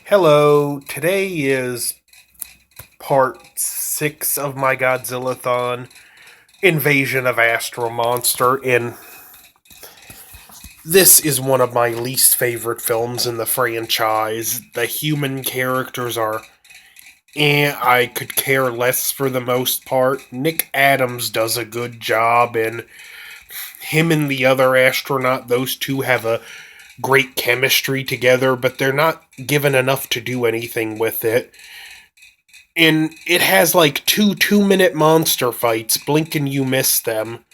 Hello, today is part 6 of my Godzilla-thon, Invasion of Astro Monster, and this is one of my least favorite films in the franchise. The human characters are I could care less for the most part. Nick Adams does a good job, and him and the other astronaut, those two have a great chemistry together, but they're not given enough to do anything with it. And it has like two-minute monster fights. Blink and you miss them.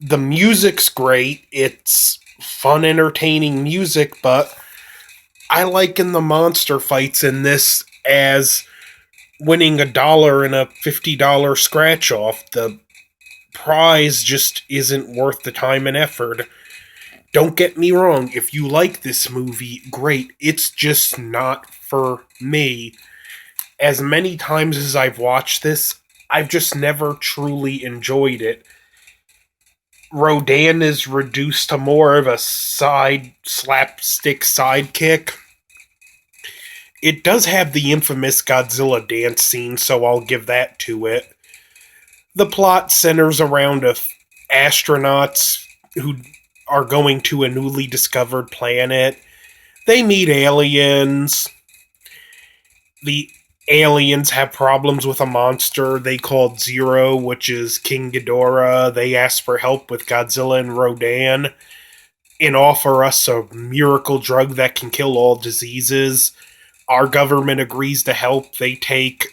The music's great. It's fun, entertaining music, but I liken the monster fights in this as winning $1 in a $50 scratch off. The prize just isn't worth the time and effort. Don't get me wrong, if you like this movie, great. It's just not for me. As many times as I've watched this, I've just never truly enjoyed it. Rodan is reduced to more of a slapstick sidekick. It does have the infamous Godzilla dance scene, so I'll give that to it. The plot centers around astronauts who are going to a newly discovered planet. They meet aliens. The aliens have problems with a monster they called Zero, which is King Ghidorah. They ask for help with Godzilla and Rodan and offer us a miracle drug that can kill all diseases. Our government agrees to help. They take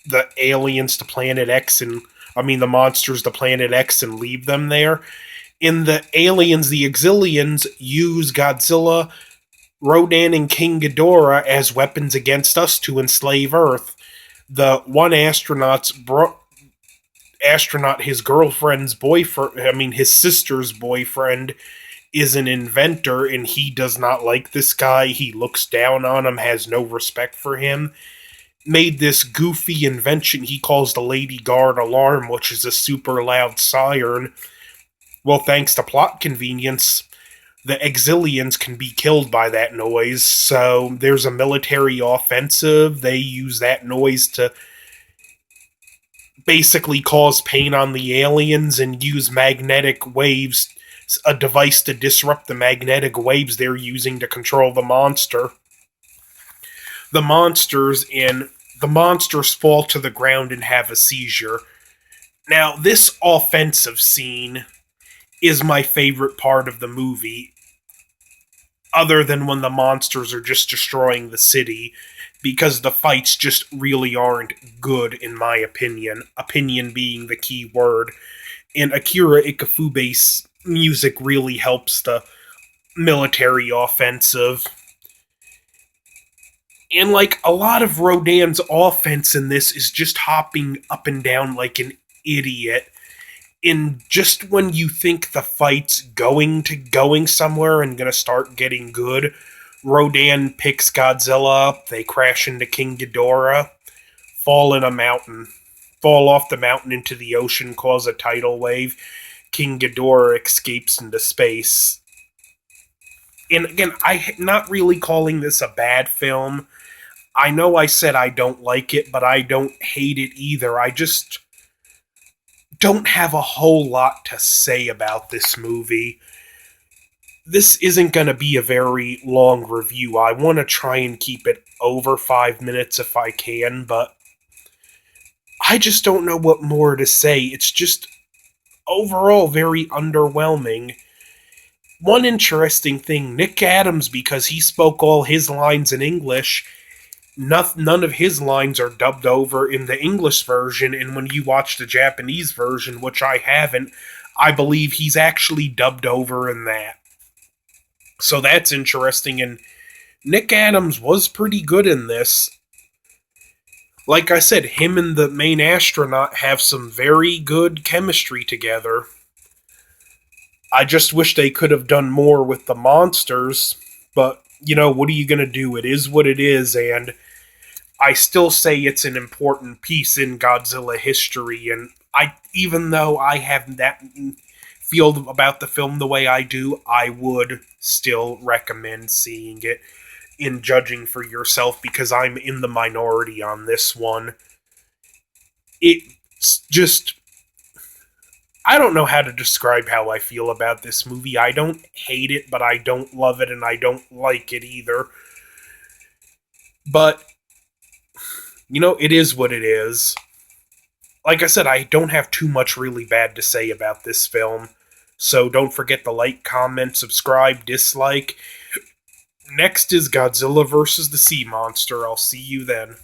the aliens to Planet X the monsters to Planet X and leave them there. In the aliens, the Exilians use Godzilla, Rodan, and King Ghidorah as weapons against us to enslave Earth. The one astronaut, his girlfriend's boyfriend, his sister's boyfriend, is an inventor, and he does not like this guy. He looks down on him, has no respect for him. Made this goofy invention he calls the Lady Guard alarm, which is a super loud siren. Well, thanks to plot convenience, the Exilians can be killed by that noise, so there's a military offensive. They use that noise to basically cause pain on the aliens and use magnetic waves, a device to disrupt the magnetic waves they're using to control the monster. The monsters fall to the ground and have a seizure. Now, this offensive scene is my favorite part of the movie, other than when the monsters are just destroying the city, because the fights just really aren't good, in my opinion. Opinion being the key word. And Akira Ikafube's music really helps the military offensive. And like a lot of Rodan's offense in this is just hopping up and down like an idiot. And just when you think the fight's going somewhere and gonna start getting good, Rodan picks Godzilla up, they crash into King Ghidorah, fall off the mountain into the ocean, cause a tidal wave. King Ghidorah escapes into space. And again, I'm not really calling this a bad film. I know I said I don't like it, but I don't hate it either. I just don't have a whole lot to say about this movie. This isn't going to be a very long review. I want to try and keep it over 5 minutes if I can, but I just don't know what more to say. It's just overall very underwhelming. One interesting thing, Nick Adams, because he spoke all his lines in English, none of his lines are dubbed over in the English version, and when you watch the Japanese version, which I haven't, I believe he's actually dubbed over in that. So that's interesting, and Nick Adams was pretty good in this. Like I said, him and the main astronaut have some very good chemistry together. I just wish they could have done more with the monsters, but, what are you going to do? It is what it is, and I still say it's an important piece in Godzilla history, and even though I have that feel about the film the way I do, I would still recommend seeing it. in judging for yourself because I'm in the minority on this one. It's just, I don't know how to describe how I feel about this movie. I don't hate it, but I don't love it, and I don't like it either. But, it is what it is. Like I said, I don't have too much really bad to say about this film. So don't forget to like, comment, subscribe, dislike. Next is Godzilla vs. the Sea Monster. I'll see you then.